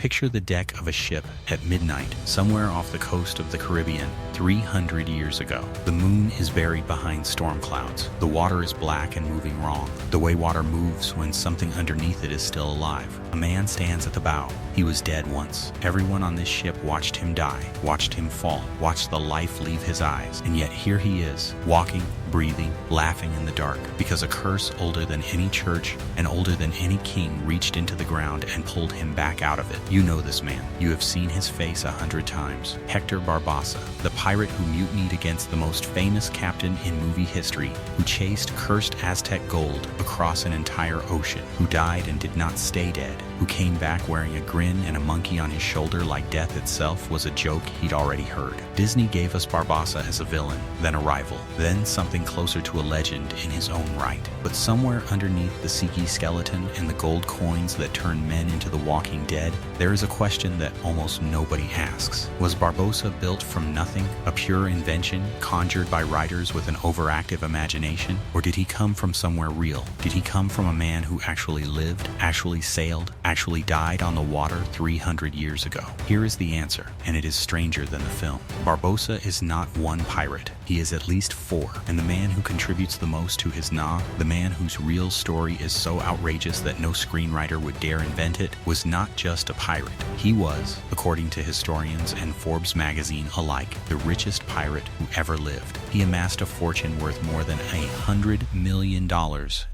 Picture the deck of a ship at midnight, somewhere off the coast of the Caribbean, 300 years ago. The moon is buried behind storm clouds. The water is black and moving wrong, the way water moves when something underneath it is still alive. A man stands at the bow. He was dead once. Everyone on this ship watched him die, watched him fall, watched the life leave his eyes, and yet here he is, walking, breathing, laughing in the dark, because a curse older than any church and older than any king reached into the ground and pulled him back out of it. You know this man. You have seen his face 100 times. Hector Barbossa, the pirate who mutinied against the most famous captain in movie history, who chased cursed Aztec gold across an entire ocean, who died and did not stay dead, who came back wearing a grin and a monkey on his shoulder like death itself was a joke he'd already heard. Disney gave us Barbossa as a villain, then a rival, then something closer to a legend in his own right. But somewhere underneath the Siki skeleton and the gold coins that turn men into the walking dead, there is a question that almost nobody asks. Was Barbossa built from nothing, a pure invention, conjured by writers with an overactive imagination? Or did he come from somewhere real? Did he come from a man who actually lived, actually sailed, actually died on the water 300 years ago? Here is the answer, and it is stranger than the film. Barbossa is not one pirate. He is at least four, and the man who contributes the most to his novel, the man whose real story is so outrageous that no screenwriter would dare invent it, was not just a pirate. He was, according to historians and Forbes magazine alike, the richest pirate who ever lived. He amassed a fortune worth more than $100 million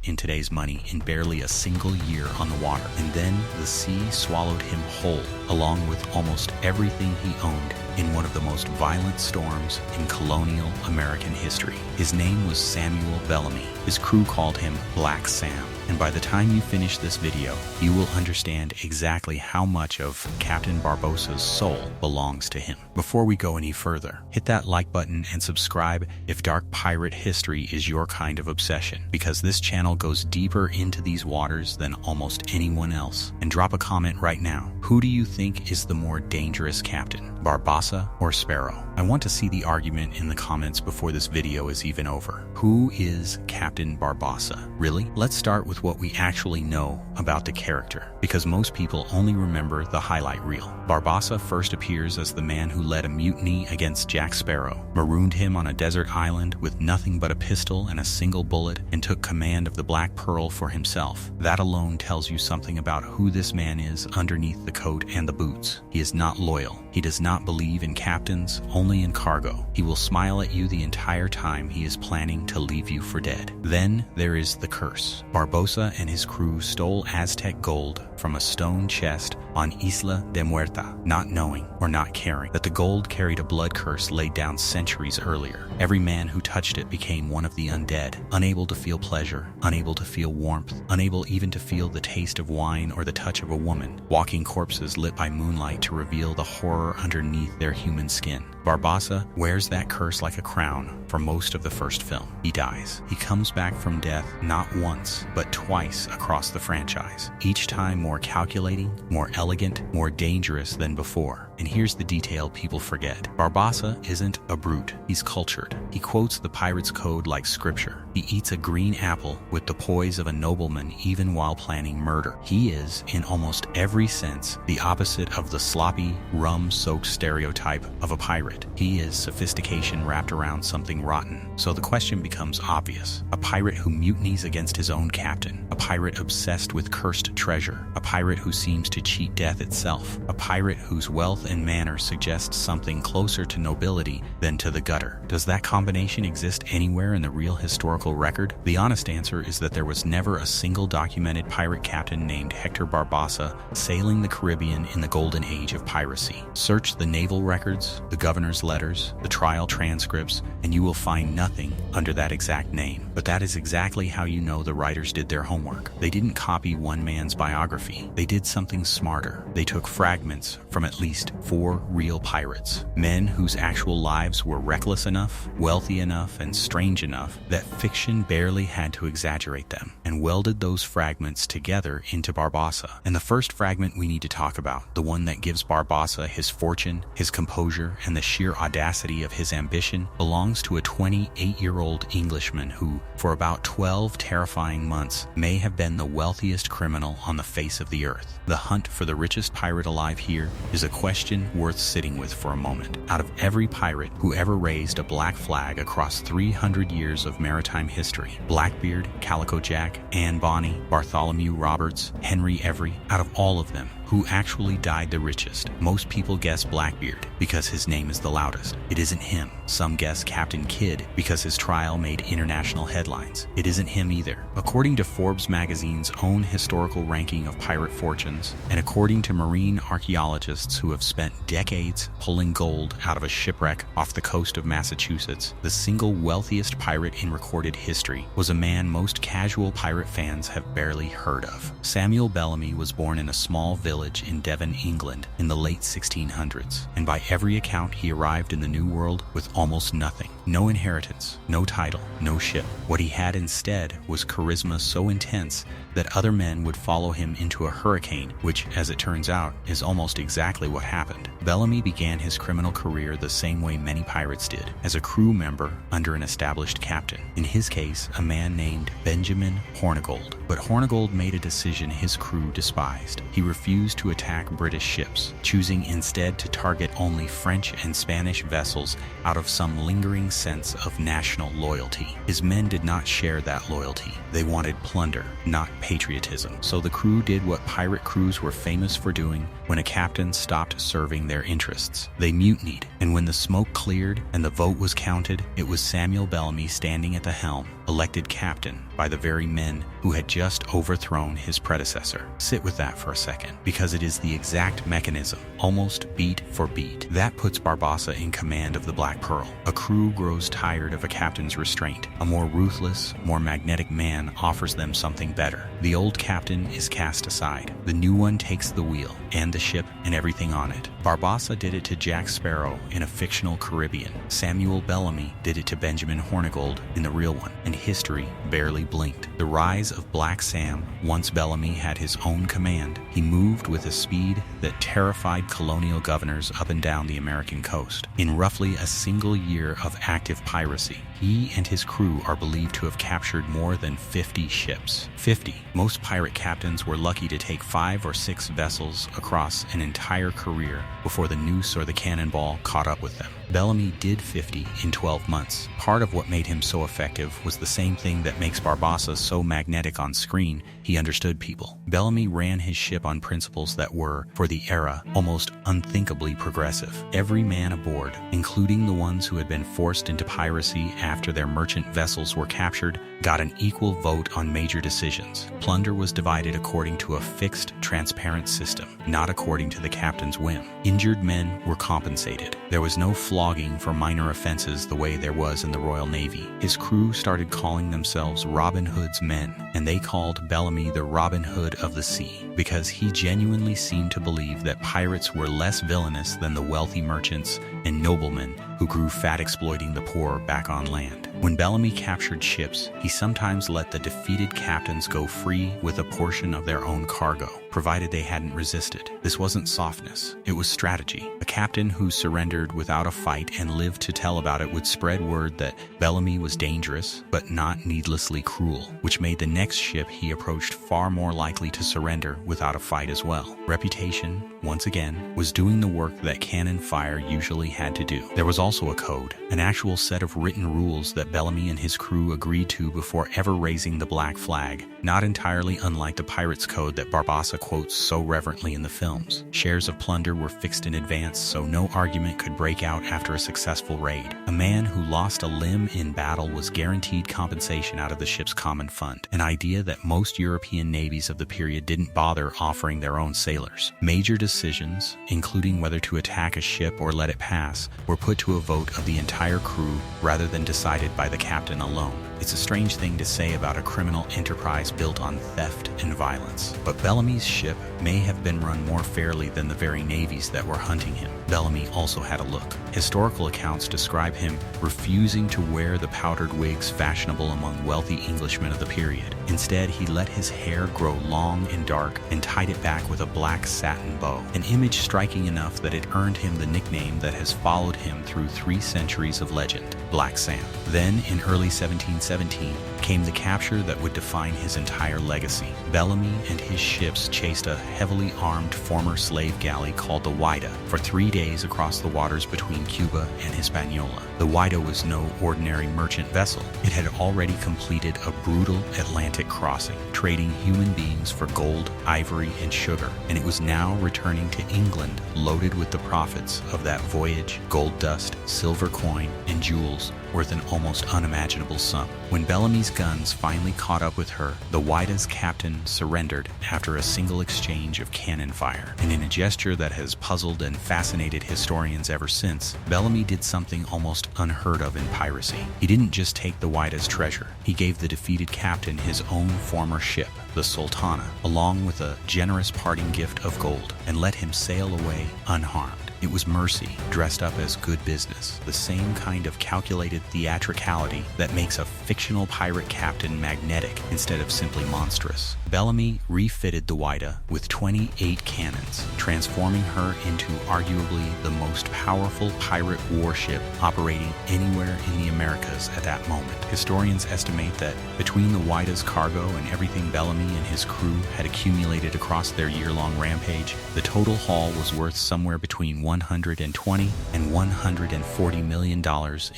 in today's money in barely a single year on the water. And then the sea swallowed him whole, along with almost everything he owned, in one of the most violent storms in colonial American history. His name was Samuel Bellamy. His crew called him Black Sam. And by the time you finish this video, you will understand exactly how much of Captain Barbossa's soul belongs to him. Before we go any further, hit that like button and subscribe if dark pirate history is your kind of obsession, because this channel goes deeper into these waters than almost anyone else. And drop a comment right now. Who do you think is the more dangerous captain, Barbossa or Sparrow? I want to see the argument in the comments before this video is even over. Who is Captain Barbossa? Really? Let's start with what we actually know about the character, because most people only remember the highlight reel. Barbossa first appears as the man who led a mutiny against Jack Sparrow, marooned him on a desert island with nothing but a pistol and a single bullet, and took command of the Black Pearl for himself. That alone tells you something about who this man is underneath the coat and the boots. He is not loyal. He does not believe in captains, only in cargo. He will smile at you the entire time he is planning to leave you for dead. Then there is the curse. Barbossa and his crew stole Aztec gold from a stone chest on Isla de Muerta, not knowing or not caring that the gold carried a blood curse laid down centuries earlier. Every man who touched it became one of the undead, unable to feel pleasure, unable to feel warmth, unable even to feel the taste of wine or the touch of a woman, walking corpses lit by moonlight to reveal the horror underneath their human skin. Barbossa wears that curse like a crown for most of the first film. He dies. He comes back from death not once, but twice across the franchise, each time more calculating, more elegant, more dangerous than before. And here's the detail people forget. Barbossa isn't a brute. He's cultured. He quotes the pirate's code like scripture. He eats a green apple with the poise of a nobleman even while planning murder. He is, in almost every sense, the opposite of the sloppy, rum-soaked stereotype of a pirate. He is sophistication wrapped around something rotten. So the question becomes obvious. A pirate who mutinies against his own captain. A pirate obsessed with cursed treasure. A pirate who seems to cheat death itself. A pirate whose wealth and manner suggests something closer to nobility than to the gutter. Does that combination exist anywhere in the real historical record? The honest answer is that there was never a single documented pirate captain named Hector Barbossa sailing the Caribbean in the Golden Age of Piracy. Search the naval records, the governor's letters, the trial transcripts, and you will find nothing under that exact name. But that is exactly how you know the writers did their homework. They didn't copy one man's biography. They did something smarter. They took fragments from at least 4 real pirates, men whose actual lives were reckless enough, wealthy enough, and strange enough that fiction barely had to exaggerate them, and welded those fragments together into Barbossa. And the first fragment we need to talk about, the one that gives Barbossa his fortune, his composure, and the sheer audacity of his ambition, belongs to a 28-year-old Englishman who, for about 12 terrifying months, may have been the wealthiest criminal on the face of the earth. The hunt for the richest pirate alive here is a question worth sitting with for a moment. Out of every pirate who ever raised a black flag across 300 years of maritime history, Blackbeard, Calico Jack, Anne Bonny, Bartholomew Roberts, Henry Every, out of all of them, who actually died the richest? Most people guess Blackbeard because his name is the loudest. It isn't him. Some guess Captain Kidd because his trial made international headlines. It isn't him either. According to Forbes magazine's own historical ranking of pirate fortunes, and according to marine archaeologists who have spent decades pulling gold out of a shipwreck off the coast of Massachusetts, the single wealthiest pirate in recorded history was a man most casual pirate fans have barely heard of. Samuel Bellamy was born in a small village in Devon, England in the late 1600s, and by every account he arrived in the New World with almost nothing. No inheritance, no title, no ship. What he had instead was charisma so intense that other men would follow him into a hurricane, which, as it turns out, is almost exactly what happened. Bellamy began his criminal career the same way many pirates did, as a crew member under an established captain. In his case, a man named Benjamin Hornigold. But Hornigold made a decision his crew despised. He refused to attack British ships, choosing instead to target only French and Spanish vessels out of some lingering sense of national loyalty. His men did not share that loyalty. They wanted plunder, not patriotism. So the crew did what pirate crews were famous for doing when a captain stopped serving their interests. They mutinied, and when the smoke cleared and the vote was counted, it was Samuel Bellamy standing at the helm, elected captain by the very men who had just overthrown his predecessor. Sit with that for a second, because it is the exact mechanism, almost beat for beat, that puts Barbossa in command of the Black Pearl. A crew grows tired of a captain's restraint. A more ruthless, more magnetic man offers them something better. The old captain is cast aside. The new one takes the wheel, and the ship, and everything on it. Barbossa did it to Jack Sparrow in a fictional Caribbean. Samuel Bellamy did it to Benjamin Hornigold in the real one, and history barely blinked. The rise of Black Sam, once Bellamy had his own command, he moved with a speed that terrified colonial governors up and down the American coast. In roughly a single year of active piracy, he and his crew are believed to have captured more than 50 ships. 50. Most pirate captains were lucky to take 5 or 6 vessels across an entire career before the noose or the cannonball caught up with them. Bellamy did 50 in 12 months. Part of what made him so effective was the same thing that makes Barbossa so magnetic on screen. He understood people. Bellamy ran his ship on principles that were, for the era, almost unthinkably progressive. Every man aboard, including the ones who had been forced into piracy after their merchant vessels were captured, got an equal vote on major decisions. Plunder was divided according to a fixed, transparent system, not according to the captain's whim. Injured men were compensated. There was no flogging for minor offenses the way there was in the Royal Navy. His crew started calling themselves Robin Hood's men, and they called Bellamy the Robin Hood of the sea, because he genuinely seemed to believe that pirates were less villainous than the wealthy merchants and noblemen who grew fat exploiting the poor back on land. When Bellamy captured ships, he sometimes let the defeated captains go free with a portion of their own cargo, provided they hadn't resisted. This wasn't softness, it was strategy. A captain who surrendered without a fight and lived to tell about it would spread word that Bellamy was dangerous, but not needlessly cruel, which made the next ship he approached far more likely to surrender without a fight as well. Reputation, once again, was doing the work that cannon fire usually had to do. There was also a code, an actual set of written rules that Bellamy and his crew agreed to before ever raising the black flag, not entirely unlike the Pirates Code that Barbossa quotes so reverently in the films. Shares of plunder were fixed in advance, so no argument could break out after a successful raid. A man who lost a limb in battle was guaranteed compensation out of the ship's common fund, an idea that most European navies of the period didn't bother offering their own sailors. Major decisions, including whether to attack a ship or let it pass, were put to a vote of the entire crew rather than decided by the captain alone. It's a strange thing to say about a criminal enterprise built on theft and violence, but Bellamy's ship may have been run more fairly than the very navies that were hunting him. Bellamy also had a look. Historical accounts describe him refusing to wear the powdered wigs fashionable among wealthy Englishmen of the period. Instead, he let his hair grow long and dark and tied it back with a black satin bow, an image striking enough that it earned him the nickname that has followed him through 3 centuries of legend, Black Sam. Then, in early 1717, came the capture that would define his entire legacy. Bellamy and his ships chased a heavily armed former slave galley called the Whydah for 3 days across the waters between Cuba and Hispaniola. The Whydah was no ordinary merchant vessel. It had already completed a brutal Atlantic crossing, trading human beings for gold, ivory, and sugar, and it was now returning to England loaded with the profits of that voyage, gold dust, silver coin, and jewels worth an almost unimaginable sum. When Bellamy's guns finally caught up with her, the Whydah's captain surrendered after a single exchange of cannon fire. And in a gesture that has puzzled and fascinated historians ever since, Bellamy did something almost unheard of in piracy. He didn't just take the Whydah's treasure. He gave the defeated captain his own former ship, the Sultana, along with a generous parting gift of gold, and let him sail away unharmed. It was mercy, dressed up as good business, the same kind of calculated theatricality that makes a fictional pirate captain magnetic instead of simply monstrous. Bellamy refitted the Whydah with 28 cannons, transforming her into arguably the most powerful pirate warship operating anywhere in the Americas at that moment. Historians estimate that between the Whydah's cargo and everything Bellamy and his crew had accumulated across their year-long rampage, the total haul was worth somewhere between $120 and $140 million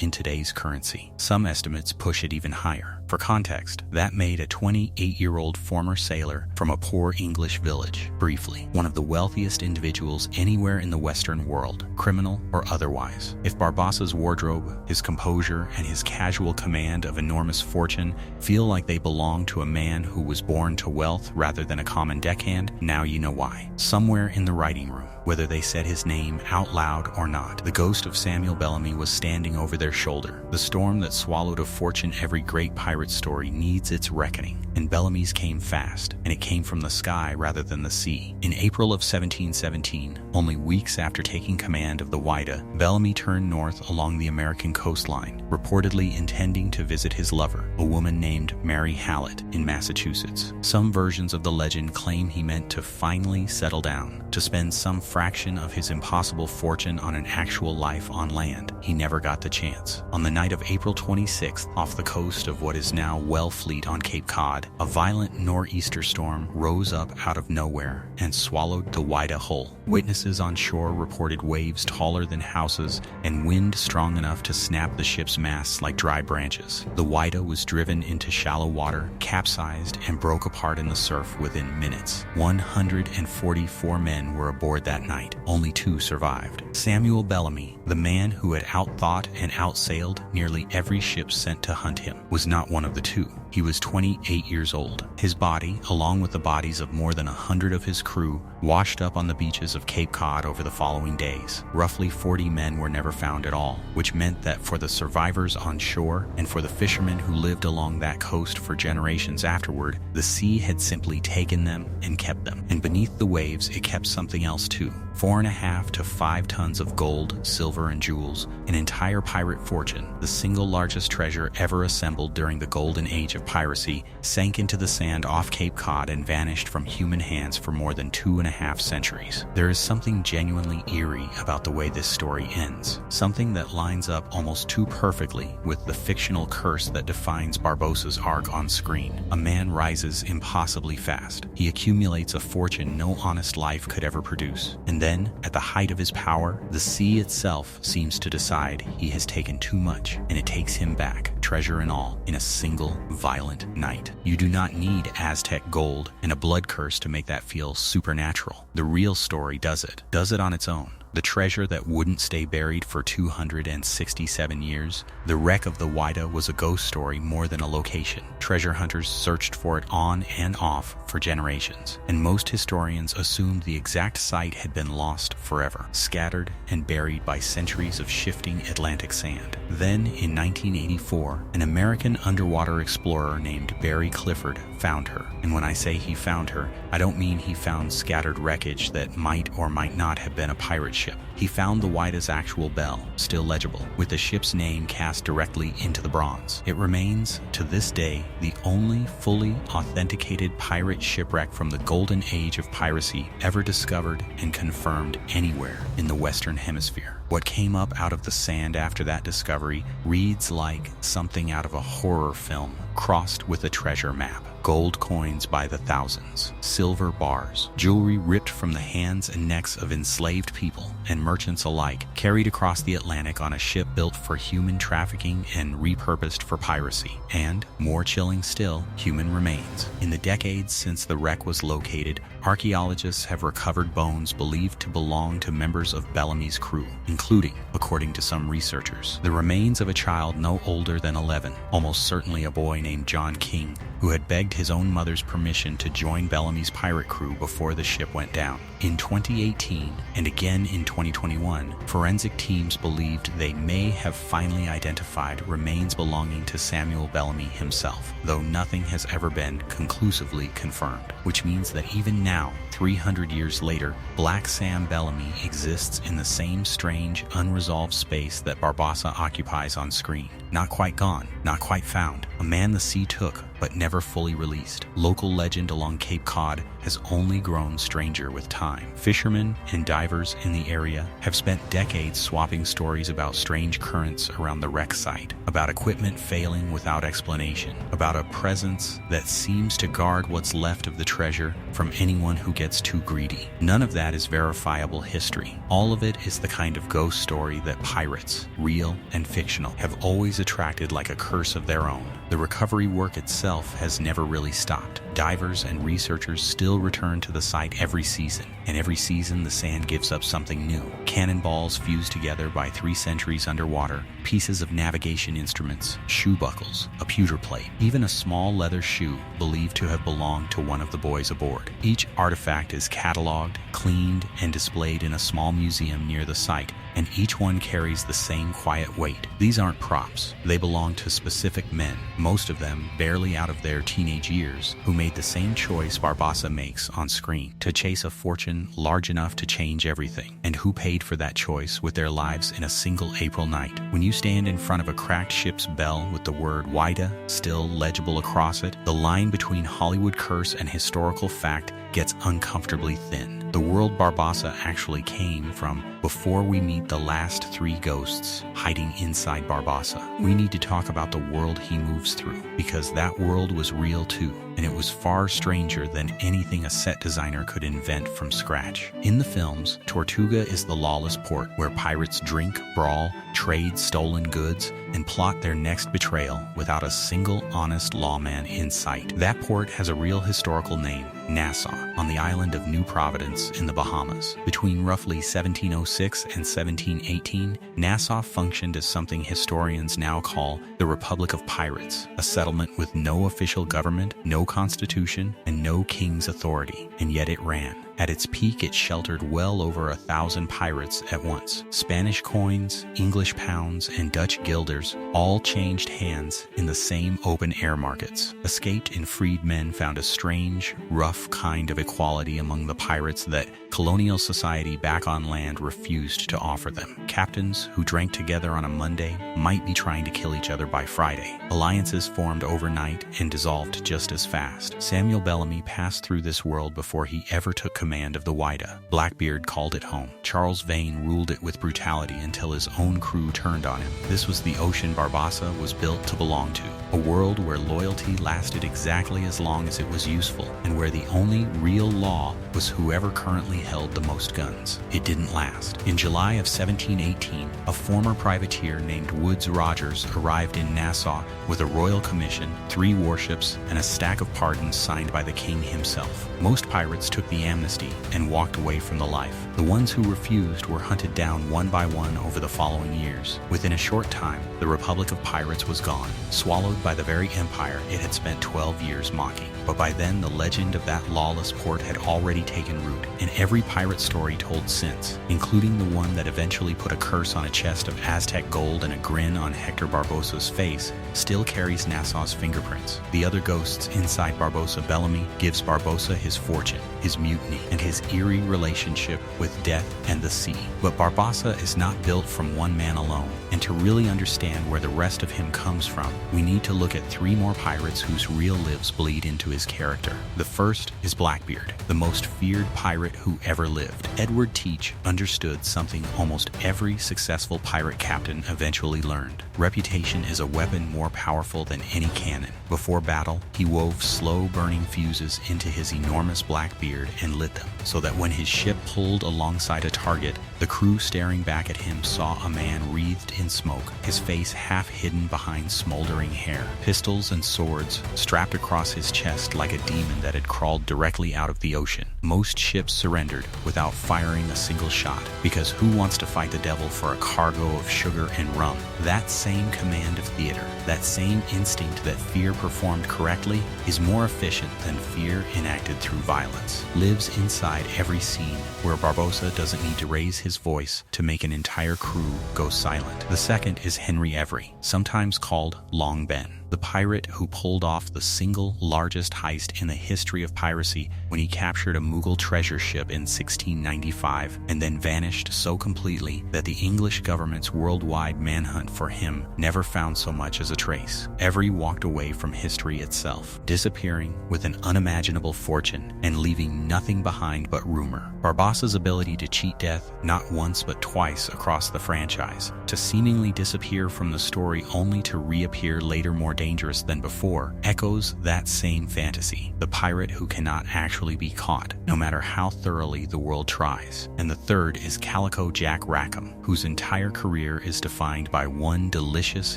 in today's currency. Some estimates push it even higher. For context, that made a 28-year-old former sailor from a poor English village, briefly, one of the wealthiest individuals anywhere in the Western world, criminal or otherwise. If Barbossa's wardrobe, his composure, and his casual command of enormous fortune feel like they belong to a man who was born to wealth rather than a common deckhand, now you know why. Somewhere in the writing room, whether they said his name out loud or not, the ghost of Samuel Bellamy was standing over their shoulder. The storm that swallowed a fortune every great pirate story needs its reckoning, and Bellamy's came fast, and it came from the sky rather than the sea. In April of 1717, only weeks after taking command of the Whydah, Bellamy turned north along the American coastline, reportedly intending to visit his lover, a woman named Mary Hallett in Massachusetts. Some versions of the legend claim he meant to finally settle down, to spend some fraction of his impossible fortune on an actual life on land. He never got the chance. On the night of April 26th, off the coast of what is now Wellfleet on Cape Cod, a violent nor'easter storm rose up out of nowhere and swallowed the Whydah whole. Witnesses on shore reported waves taller than houses and wind strong enough to snap the ship's masts like dry branches. The Whydah was driven into shallow water, capsized, and broke apart in the surf within minutes. 144 men were aboard that night. Only 2 survived. Samuel Bellamy, the man who had outthought and outsailed nearly every ship sent to hunt him, was not one of the 2. He was 28 years old. His body, along with the bodies of more than 100 of his crew, washed up on the beaches of Cape Cod over the following days. Roughly 40 men were never found at all, which meant that for the survivors on shore and for the fishermen who lived along that coast for generations afterward, the sea had simply taken them and kept them. And beneath the waves, it kept something else too. 4.5 to 5 tons of gold, silver, and jewels, an entire pirate fortune, the single largest treasure ever assembled during the Golden Age of Piracy, sank into the sand off Cape Cod and vanished from human hands for more than 2.5 centuries. There is something genuinely eerie about the way this story ends, something that lines up almost too perfectly with the fictional curse that defines Barbossa's arc on screen. A man rises impossibly fast. He accumulates a fortune no honest life could ever produce. And then, at the height of his power, the sea itself seems to decide he has taken too much, and it takes him back, treasure and all, in a single violent night. You do not need Aztec gold and a blood curse to make that feel supernatural. The real story does it on its own. the treasure that wouldn't stay buried for 267 years. The wreck of the Whydah was a ghost story more than a location. Treasure hunters searched for it on and off for generations, and most historians assumed the exact site had been lost forever, scattered and buried by centuries of shifting Atlantic sand. Then, in 1984, an American underwater explorer named Barry Clifford found her. And when I say he found her, I don't mean he found scattered wreckage that might or might not have been a pirate ship. He found the Whydah's actual bell, still legible, with the ship's name cast directly into the bronze. It remains, to this day, the only fully authenticated pirate shipwreck from the Golden Age of Piracy ever discovered and confirmed anywhere in the Western Hemisphere. What came up out of the sand after that discovery reads like something out of a horror film, crossed with a treasure map. Gold coins by the thousands, silver bars, jewelry ripped from the hands and necks of enslaved people and merchants alike, carried across the Atlantic on a ship built for human trafficking and repurposed for piracy. And, more chilling still, human remains. In the decades since the wreck was located, archaeologists have recovered bones believed to belong to members of Bellamy's crew, including, according to some researchers, the remains of a child no older than 11, almost certainly a boy named John King, who had begged his own mother's permission to join Bellamy's pirate crew before the ship went down. In 2018, and again in 2021, forensic teams believed they may have finally identified remains belonging to Samuel Bellamy himself, though nothing has ever been conclusively confirmed, which means that even now, 300 years later, Black Sam Bellamy exists in the same strange, unresolved space that Barbossa occupies on screen. Not quite gone, not quite found, a man the sea took, but never fully released. Local legend along Cape Cod has only grown stranger with time. Fishermen and divers in the area have spent decades swapping stories about strange currents around the wreck site, about equipment failing without explanation, about a presence that seems to guard what's left of the treasure from anyone who gets too greedy. None of that is verifiable history. All of it is the kind of ghost story that pirates, real and fictional, have always attracted like a curse of their own. The recovery work itself has never really stopped. Divers and researchers still return to the site every season, and every season the sand gives up something new. Cannonballs fused together by 3 centuries underwater, pieces of navigation instruments, shoe buckles, a pewter plate, even a small leather shoe believed to have belonged to one of the boys aboard. Each artifact is cataloged, cleaned, and displayed in a small museum near the site, and each one carries the same quiet weight. These aren't props. They belong to specific men, most of them barely out of their teenage years, who made the same choice Barbossa makes on screen, to chase a fortune large enough to change everything, and who paid for that choice with their lives in a single April night. When you stand in front of a cracked ship's bell with the word Whydah still legible across it, the line between Hollywood curse and historical fact gets uncomfortably thin. The world Barbossa actually came from before we meet the last 3 ghosts hiding inside Barbossa. We need to talk about the world he moves through, because that world was real too, and it was far stranger than anything a set designer could invent from scratch. In the films, Tortuga is the lawless port where pirates drink, brawl, trade stolen goods, and plot their next betrayal without a single honest lawman in sight. That port has a real historical name, Nassau, on the island of New Providence in the Bahamas. Between roughly 1706 and 1718, Nassau functioned as something historians now call the Republic of Pirates, a settlement with no official government, no constitution, and no king's authority, and yet it ran. At its peak, it sheltered well over 1,000 pirates at once. Spanish coins, English pounds, and Dutch guilders all changed hands in the same open-air markets. Escaped and freed men found a strange, rough kind of equality among the pirates that colonial society back on land refused to offer them. Captains who drank together on a Monday might be trying to kill each other by Friday. Alliances formed overnight and dissolved just as fast. Samuel Bellamy passed through this world before he ever took command of the Whydah. Blackbeard called it home. Charles Vane ruled it with brutality until his own crew turned on him. This was the ocean Barbossa was built to belong to, a world where loyalty lasted exactly as long as it was useful, and where the only real law was whoever currently held the most guns. It didn't last. In July of 1718, a former privateer named Woodes Rogers arrived in Nassau with a royal commission, 3 warships, and a stack of pardons signed by the king himself. Most pirates took the amnesty amnesty and walked away from the life. The ones who refused were hunted down one by one over the following years. Within a short time, the Republic of Pirates was gone, swallowed by the very empire it had spent 12 years mocking. But by then, the legend of that lawless port had already taken root, and every pirate story told since, including the one that eventually put a curse on a chest of Aztec gold and a grin on Hector Barbossa's face, still carries Nassau's fingerprints. The other ghosts inside Barbossa Bellamy gives Barbossa his fortune, his mutiny, and his eerie relationship with death and the sea. But Barbossa is not built from one man alone, and to really understand where the rest of him comes from, we need to look at three more pirates whose real lives bleed into his character. The first is Blackbeard, the most feared pirate who ever lived. Edward Teach understood something almost every successful pirate captain eventually learned. Reputation is a weapon more powerful than any cannon. Before battle, he wove slow-burning fuses into his enormous black beard and lit them, so that when his ship pulled alongside a target, the crew staring back at him saw a man wreathed in smoke, his face half hidden behind smoldering hair, pistols and swords strapped across his chest like a demon that had crawled directly out of the ocean. Most ships surrendered without firing a single shot, because who wants to fight the devil for a cargo of sugar and rum? That same command of theater, that same instinct that fear performed correctly, is more efficient than fear enacted through violence. Lives inside every scene where Barbossa doesn't need to raise his voice to make an entire crew go silent. The second is Henry Every, sometimes called Long Ben, the pirate who pulled off the single largest heist in the history of piracy when he captured a Mughal treasure ship in 1695 and then vanished so completely that the English government's worldwide manhunt for him never found so much as a trace. Every walked away from history itself, disappearing with an unimaginable fortune and leaving nothing behind but rumor. Barbossa's ability to cheat death not once but twice across the franchise, to seemingly disappear from the story only to reappear later more dangerous than before, echoes that same fantasy, the pirate who cannot actually be caught, no matter how thoroughly the world tries. And the third is Calico Jack Rackham, whose entire career is defined by one delicious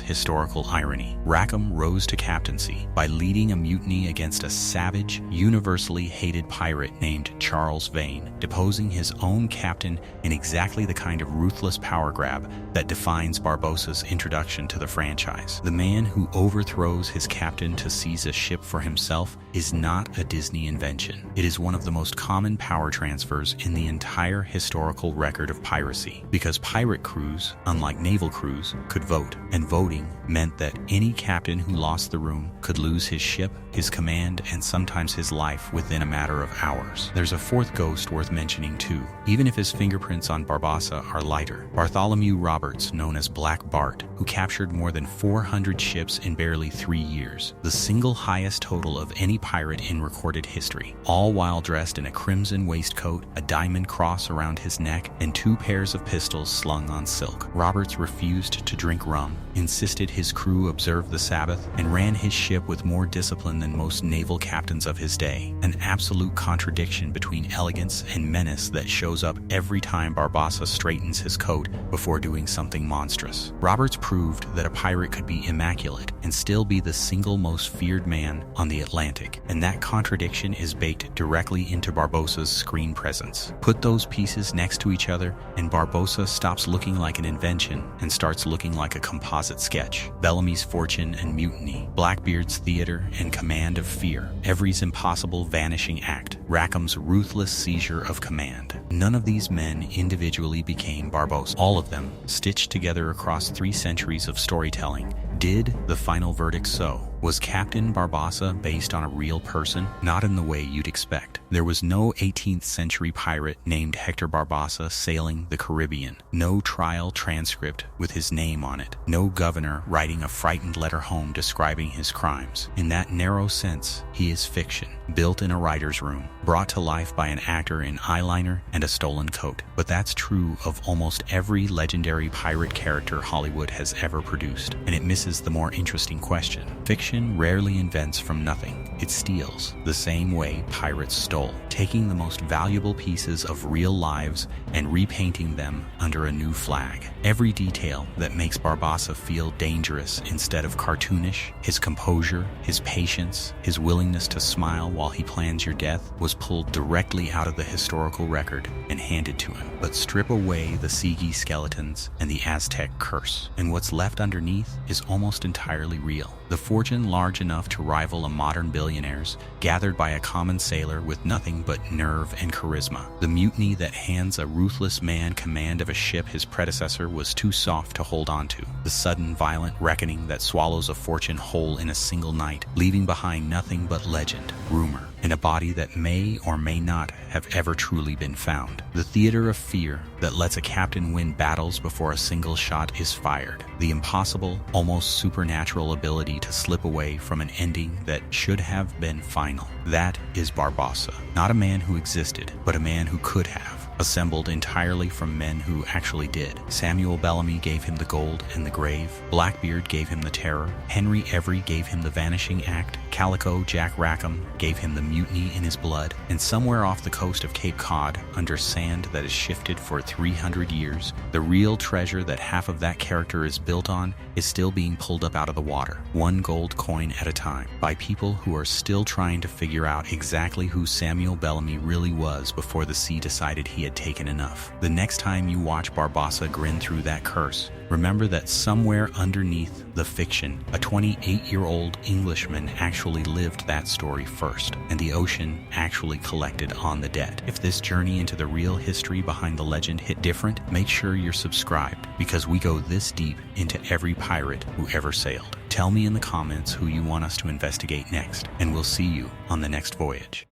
historical irony. Rackham rose to captaincy by leading a mutiny against a savage, universally hated pirate named Charles Vane, deposing his own captain in exactly the kind of ruthless power grab that defines Barbossa's introduction to the franchise. The man who overthrows his captain to seize a ship for himself is not a Disney invention. It is one of the most common power transfers in the entire historical record of piracy, because pirate crews, unlike naval crews, could vote, and voting meant that any captain who lost the room could lose his ship, his command, and sometimes his life within a matter of hours. There's a fourth ghost worth mentioning too, even if his fingerprints on Barbossa are lighter. Bartholomew Roberts, known as Black Bart, who captured more than 400 ships in barely 3 years, the single highest total of any pirate in recorded history, all while dressed in a crimson waistcoat, a diamond cross around his neck, and 2 pairs of pistols slung on silk. Roberts refused to drink rum, insisted his crew observe the Sabbath, and ran his ship with more discipline than most naval captains of his day, an absolute contradiction between elegance and menace that shows up every time Barbossa straightens his coat before doing something monstrous. Roberts proved that a pirate could be immaculate and still be the single most feared man on the Atlantic, and that contradiction is baked directly into Barbossa's screen presence. Put those pieces next to each other, and Barbossa stops looking like an invention and starts looking like a composite sketch. Bellamy's fortune and mutiny, Blackbeard's theater and command of fear, Every's impossible vanishing act, Rackham's ruthless seizure of command. None of these men individually became Barbossa. All of them, stitched together across 3 centuries of storytelling, did the final verdict so. Was Captain Barbossa based on a real person? Not in the way you'd expect. There was no 18th century pirate named Hector Barbossa sailing the Caribbean. No trial transcript with his name on it. No governor writing a frightened letter home describing his crimes. In that narrow sense, he is fiction, built in a writer's room, brought to life by an actor in eyeliner and a stolen coat. But that's true of almost every legendary pirate character Hollywood has ever produced, and it misses the more interesting question. Fiction ocean rarely invents from nothing. It steals, the same way pirates stole, taking the most valuable pieces of real lives and repainting them under a new flag. Every detail that makes Barbossa feel dangerous instead of cartoonish, his composure, his patience, his willingness to smile while he plans your death, was pulled directly out of the historical record and handed to him. But strip away the Sigi skeletons and the Aztec curse, and what's left underneath is almost entirely real. The fortune large enough to rival a modern billionaire's, gathered by a common sailor with nothing but nerve and charisma. The mutiny that hands a ruthless man command of a ship his predecessor was too soft to hold on to. The sudden violent reckoning that swallows a fortune whole in a single night, leaving behind nothing but legend, rumor, and a body that may or may not have ever truly been found. The theater of fear that lets a captain win battles before a single shot is fired. The impossible, almost supernatural ability to slip away from an ending that should have been final. That is Barbossa. Not a man who existed, but a man who could have. Assembled entirely from men who actually did. Samuel Bellamy gave him the gold and the grave. Blackbeard gave him the terror. Henry Every gave him the vanishing act. Calico Jack Rackham gave him the mutiny in his blood. And somewhere off the coast of Cape Cod, under sand that has shifted for 300 years, the real treasure that half of that character is built on is still being pulled up out of the water, one gold coin at a time, by people who are still trying to figure out exactly who Samuel Bellamy really was before the sea decided he had taken enough. The next time you watch Barbossa grin through that curse, remember that somewhere underneath the fiction, a 28-year-old Englishman actually lived that story first, and the ocean actually collected on the debt. If this journey into the real history behind the legend hit different, make sure you're subscribed, because we go this deep into every pirate who ever sailed. Tell me in the comments who you want us to investigate next, and we'll see you on the next voyage.